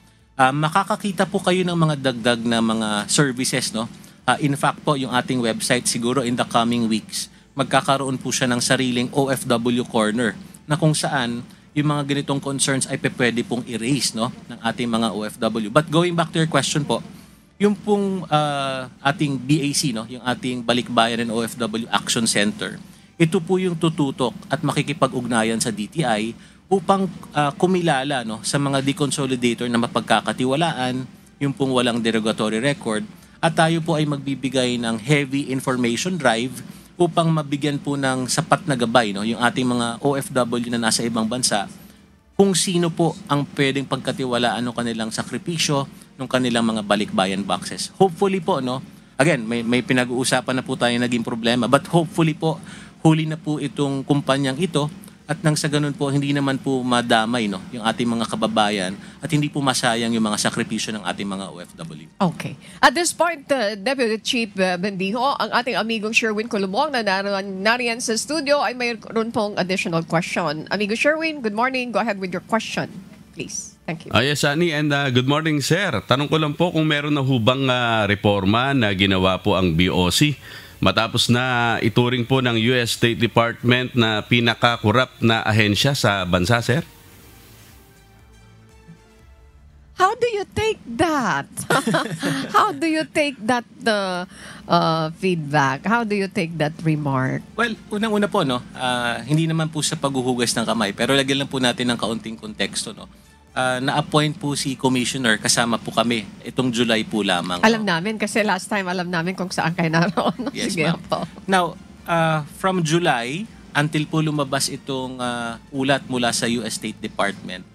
Speaker 20: Makakakita po kayo ng mga dagdag na mga services, no? In fact po, yung ating website siguro in the coming weeks, magkakaroon po siya ng sariling OFW corner na kung saan yung mga ganitong concerns ay pwede pong erase, no, ng ating mga OFW. But going back to your question po, yung pong ating BAC, no, yung ating Balikbayan and OFW Action Center, ito po yung tututok at makikipag-ugnayan sa DTI upang kumilala, no, sa mga deconsolidator na mapagkakatiwalaan, yung pong walang derogatory record, at tayo po ay magbibigay ng heavy information drive upang mabigyan po ng sapat na gabay yung ating mga OFW na nasa ibang bansa kung sino po ang pwedeng pagkatiwalaan ng kanilang sakripisyo ng kanilang mga balikbayan boxes. Hopefully po, again, may pinag-uusapan na po tayo naging problema, but hopefully po, huli na po itong kumpanyang ito at nang sa ganun po, hindi naman po madamay yung ating mga kababayan at hindi po masayang yung mga sakripisyo ng ating mga OFW.
Speaker 2: Okay. At this point, Deputy Chief Bendijo, ang ating amigong Sherwin Columong na nariyan sa studio ay mayroon pong additional question. Amigo Sherwin, good morning. Go ahead with your question, please. Thank you.
Speaker 3: Yes, Sunny, and good morning, sir. Tanong ko lang po kung meron na hubang reforma na ginawa po ang BOC matapos na ituring po ng US State Department na pinaka-corrupt na ahensya sa bansa, sir?
Speaker 2: How do you take that? How do you take that feedback? How do you take that remark?
Speaker 20: Well, unang-una po, hindi naman po sa paghuhugas ng kamay, pero lagyan lang po natin ng kaunting konteksto. Na-appoint po si Commissioner, kasama po kami itong July po lamang.
Speaker 2: Alam namin kasi last time alam namin kung saan kayo naroon.
Speaker 20: Yes,
Speaker 2: Sige po.
Speaker 20: Now, from July until po lumabas itong ulat mula sa US State Department,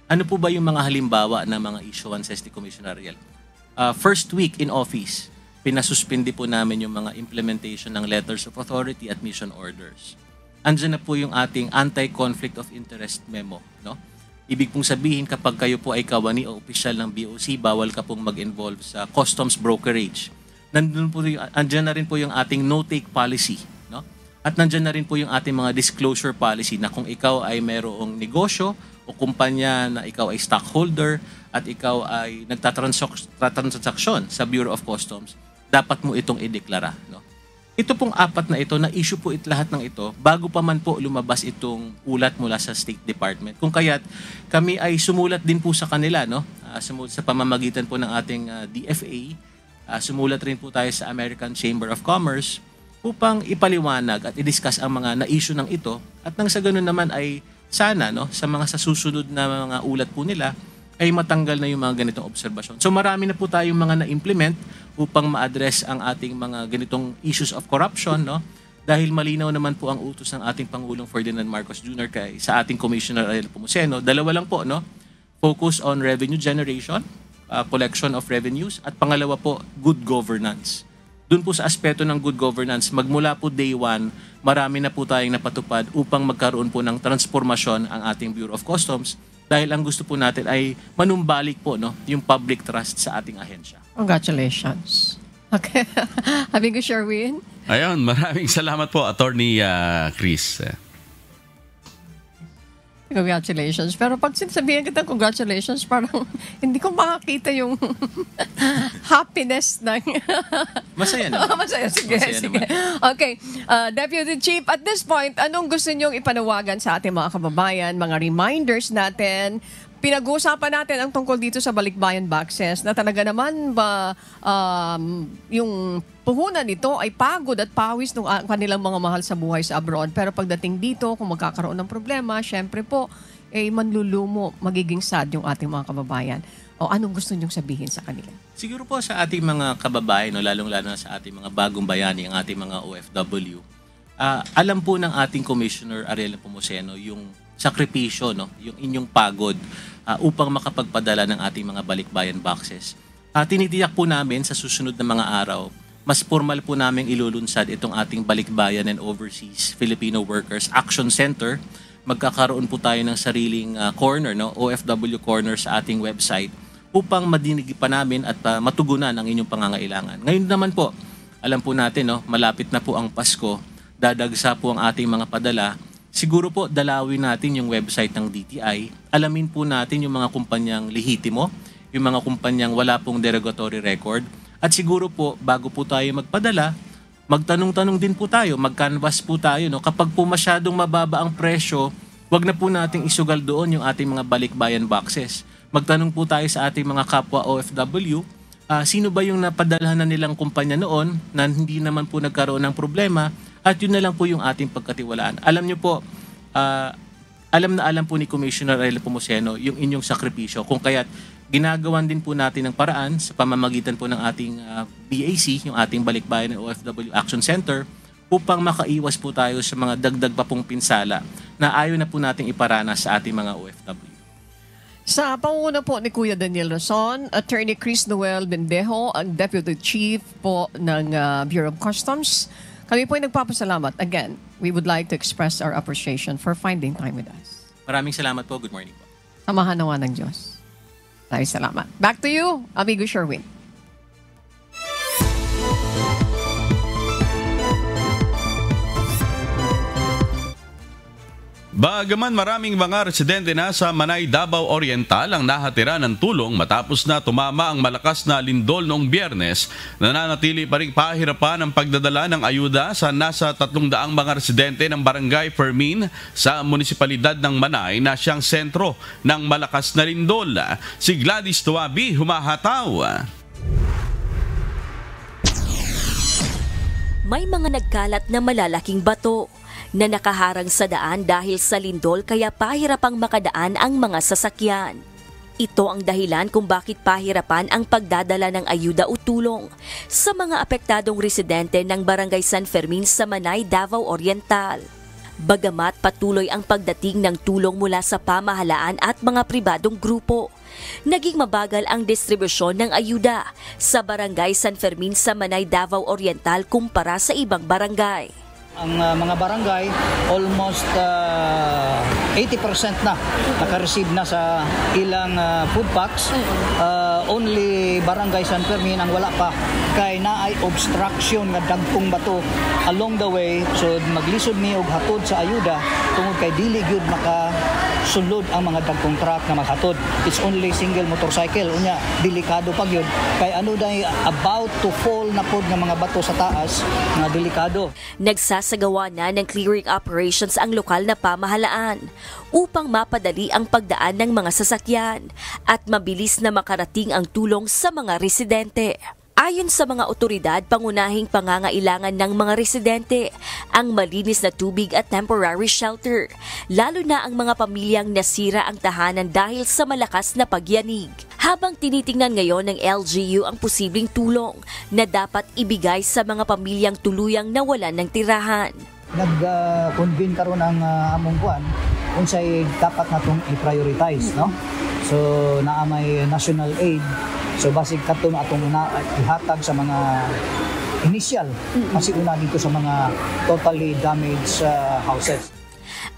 Speaker 20: ano po ba yung mga halimbawa ng mga issuances ni Commissioner Ariel? First week in office, pinasuspindi po namin yung mga implementation ng letters of authority at mission orders. Andiyan na po yung ating anti-conflict of interest memo, Ibig pong sabihin, kapag kayo po ay kawani o opisyal ng BOC, bawal ka pong mag-involve sa customs brokerage. Andyan na rin po yung ating no-take policy. At nandyan na rin po yung ating mga disclosure policy na kung ikaw ay mayroong negosyo o kumpanya na ikaw ay stockholder at ikaw ay nagtatransaksyon sa Bureau of Customs, dapat mo itong ideklara. Ito pong apat na ito, na-issue po lahat ng ito bago pa man po lumabas itong ulat mula sa State Department. Kung kaya't kami ay sumulat din po sa kanila, sa pamamagitan po ng ating DFA, sumulat rin po tayo sa American Chamber of Commerce upang ipaliwanag at i-discuss ang mga na-issue ng ito at nang sa ganun naman ay sana sa mga susunod na mga ulat po nila ay matanggal na yung mga ganitong obserbasyon. So marami na po tayong mga na-implement upang ma-address ang ating mga ganitong issues of corruption, dahil malinaw naman po ang utos ng ating Pangulong Ferdinand Marcos Jr. sa ating Commissioner Ariel Pomoceno. Dalawa lang po, focus on revenue generation, collection of revenues, at pangalawa po, good governance. Doon po sa aspeto ng good governance, magmula po day one, marami na po tayong napatupad upang magkaroon po ng transformasyon ang ating Bureau of Customs dahil ang gusto po natin ay manumbalik po yung public trust sa ating ahensya.
Speaker 2: Congratulations. Okay. Amigo Sherwin?
Speaker 3: Ayun, maraming salamat po, Attorney Chris.
Speaker 2: Congratulations. Pero pag sinasabihan kita congratulations, parang hindi ko makakita yung happiness ng...
Speaker 20: Masaya naman.
Speaker 2: Masaya. Sige,
Speaker 20: Masaya
Speaker 2: sige.
Speaker 20: naman.
Speaker 2: Okay. Deputy Chief, at this point, anong gusto niyong ipanawagan sa ating mga kababayan, mga reminders natin? Pinag-uusapan natin ang tungkol dito sa balikbayan boxes na talaga naman ba yung puhunan nito ay pagod at pawis ng kanilang mga mahal sa buhay sa abroad. Pero pagdating dito, kung magkakaroon ng problema, syempre po, manlulumo, magiging sad yung ating mga kababayan. O anong gusto niyong sabihin sa kanila?
Speaker 20: Siguro po sa ating mga kababayan, lalong-lalo na sa ating mga bagong bayani, ang ating mga OFW, alam po ng ating Commissioner Ariel Pomoceno yung sakripisyo, yung inyong pagod upang makapagpadala ng ating mga balikbayan boxes. Tinitiyak po namin sa susunod na mga araw, mas formal po namin ilulunsad itong ating Balikbayan and Overseas Filipino Workers Action Center. Magkakaroon po tayo ng sariling corner, OFW corner sa ating website upang madinig pa namin at matugunan ang inyong pangangailangan. Ngayon naman po, alam po natin, malapit na po ang Pasko, dadagsa po ang ating mga padala. Siguro po dalawin natin yung website ng DTI, alamin po natin yung mga kumpanyang lehitimo, yung mga kumpanyang wala pong derogatory record, at siguro po bago po tayo magpadala, magtanong-tanong din po tayo, mag-canvas po tayo. Kapag po masyadong mababa ang presyo, wag na po nating isugal doon yung ating mga balikbayan boxes. Magtanong po tayo sa ating mga kapwa OFW, sino ba yung napadalhan na nilang kumpanya noon na hindi naman po nagkaroon ng problema, at yun na lang po yung ating pagkatiwalaan. Alam nyo po, alam na alam po ni Commissioner Ariel Pomoceno yung inyong sakripisyo. Kung kaya't ginagawan din po natin ng paraan sa pamamagitan po ng ating BAC, yung ating Balikbayan and OFW Action Center, upang makaiwas po tayo sa mga dagdag pa pong pinsala na ayaw na po nating iparanas sa ating mga OFW.
Speaker 2: Sa pangunguna po ni Kuya Daniel Rason, Attorney Chris Noel Bendejo, ang Deputy Chief po ng Bureau of Customs, kami po ay nagpapasalamat. Again, we would like to express our appreciation for finding time with us.
Speaker 20: Maraming salamat po. Good morning po.
Speaker 2: Samahan nawa ng Diyos. Maraming salamat. Back to you, Amigo Sherwin.
Speaker 3: Bagaman maraming mga residente na sa Manay, Davao Oriental ang nahatira ng tulong matapos na tumama ang malakas na lindol noong Biyernes, nananatili pa ring pahirapan ang pagdadala ng ayuda sa nasa 300 mga residente ng Barangay Fermin sa munisipalidad ng Manay na siyang sentro ng malakas na lindol. Si Gladys Tuabi humahataw.
Speaker 21: May mga nagkalat na malalaking bato na nakaharang sa daan dahil sa lindol kaya pahirapang makadaan ang mga sasakyan. Ito ang dahilan kung bakit pahirapan ang pagdadala ng ayuda o tulong sa mga apektadong residente ng Barangay San Fermin sa Manay, Davao Oriental. Bagamat patuloy ang pagdating ng tulong mula sa pamahalaan at mga pribadong grupo, naging mabagal ang distribusyon ng ayuda sa Barangay San Fermin sa Manay, Davao Oriental kumpara sa ibang barangay.
Speaker 22: Ang mga barangay, almost 80% na naka-receive na sa ilang food packs. Only Barangay San Fermin ang wala pa. Kay naay obstruction nga dagkong bato along the way. So maglisod ni og hatod sa ayuda tungod kay dili gyud makasulod ang mga dagkong truck na maghatod. It's only single motorcycle. Unya, delikado pa gyud. Kay ano dahil about to fall na pod nga mga bato sa taas nga delikado.
Speaker 21: Nagsasagawa na ng clearing operations ang lokal na pamahalaan upang mapadali ang pagdaan ng mga sasakyan at mabilis na makarating ang tulong sa mga residente. Ayon sa mga otoridad, pangunahing pangangailangan ng mga residente ang malinis na tubig at temporary shelter, lalo na ang mga pamilyang nasira ang tahanan dahil sa malakas na pagyanig. Habang tinitingnan ngayon ng LGU ang posibleng tulong na dapat ibigay sa mga pamilyang tuluyang nawalan ng tirahan.
Speaker 22: Nag-convene karon ang among kuan unsay dapat natong i-prioritize, no? So naa may national aid. So basig kato na atong ihatag sa mga initial kasi una dito sa mga totally damaged houses.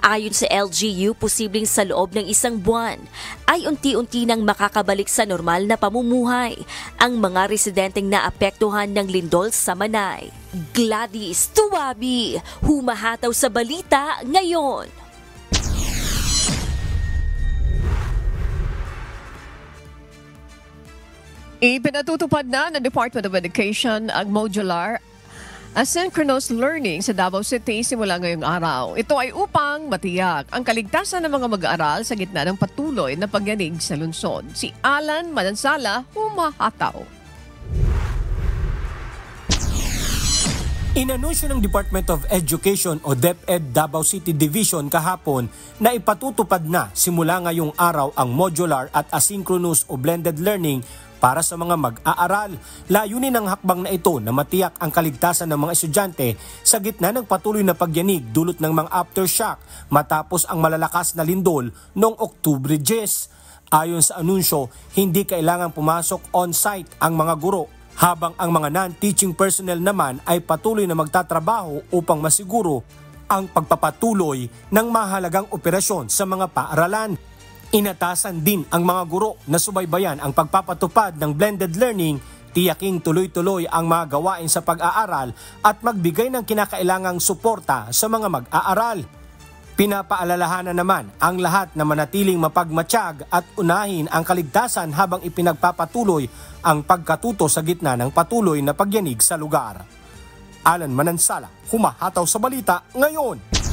Speaker 21: Ayon sa LGU, posibleng sa loob ng isang buwan ay unti-unti nang makakabalik sa normal na pamumuhay ang mga residenteng naapektuhan ng lindol sa Manay. Gladys Tuabi, humahataw sa balita ngayon.
Speaker 2: Ipinatutupad na ng Department of Education ang modular asynchronous learning sa Davao City simula ngayong araw. Ito ay upang matiyak ang kaligtasan ng mga mag-aaral sa gitna ng patuloy na pagyanig sa lungsod. Si Alan Manansala, humahataw.
Speaker 23: Inanunsyo ng Department of Education o DepEd Davao City Division kahapon na ipatutupad na simula ngayong araw ang modular at asynchronous o blended learning para sa mga mag-aaral. Layunin ng hakbang na ito na matiyak ang kaligtasan ng mga estudyante sa gitna ng patuloy na pagyanig dulot ng mga aftershock matapos ang malalakas na lindol noong Oktubre 10. Ayon sa anunsyo, hindi kailangang pumasok on-site ang mga guro, habang ang mga non-teaching personnel naman ay patuloy na magtatrabaho upang masiguro ang pagpapatuloy ng mahalagang operasyon sa mga paaralan. Inatasan din ang mga guro na subaybayan ang pagpapatupad ng blended learning, tiyaking tuloy-tuloy ang mga gawain sa pag-aaral at magbigay ng kinakailangang suporta sa mga mag-aaral. Pinapaalalahanan naman ang lahat na manatiling mapagmatsyag at unahin ang kaligtasan habang ipinagpapatuloy ang pagkatuto sa gitna ng patuloy na pagyanig sa lugar. Alan Manansala, humahataw sa balita ngayon.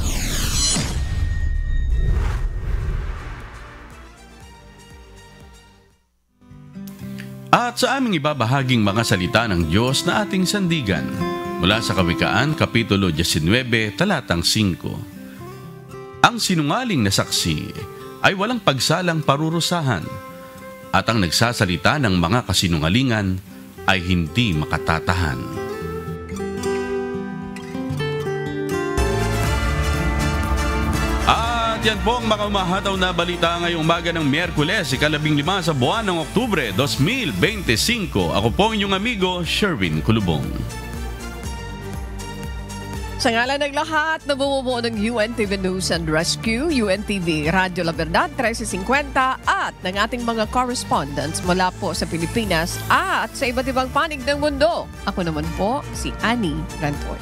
Speaker 3: At sa aming ibabahaging mga salita ng Diyos na ating sandigan, mula sa Kawikaan, Kapitulo 19, Talatang 5. Ang sinungaling na saksi ay walang pagsalang parurusahan, at ang nagsasalita ng mga kasinungalingan ay hindi makatatahan. At yan po ang mga umahataw na balita ngayong umaga ng Miyerkules, ika-15 sa buwan ng Oktubre 2025. Ako po ang inyong amigo, Sherwin Kulubong.
Speaker 2: Sa ngalan ng lahat na bumubuo ng UNTV News and Rescue, UNTV Radyo La Verdad 1350 at ng ating mga correspondents mula po sa Pilipinas at sa iba't ibang panig ng mundo. Ako naman po si Annie Ranford.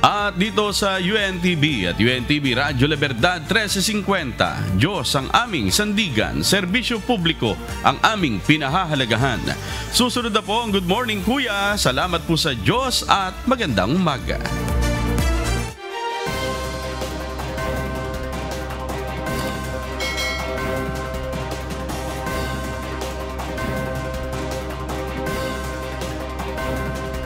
Speaker 3: At dito sa UNTV at UNTV Radyo La Verdad 1350, Diyos ang aming sandigan, serbisyo publiko ang aming pinahahalagahan. Susunod na po ang Good Morning Kuya. Salamat po sa Diyos at magandang umaga.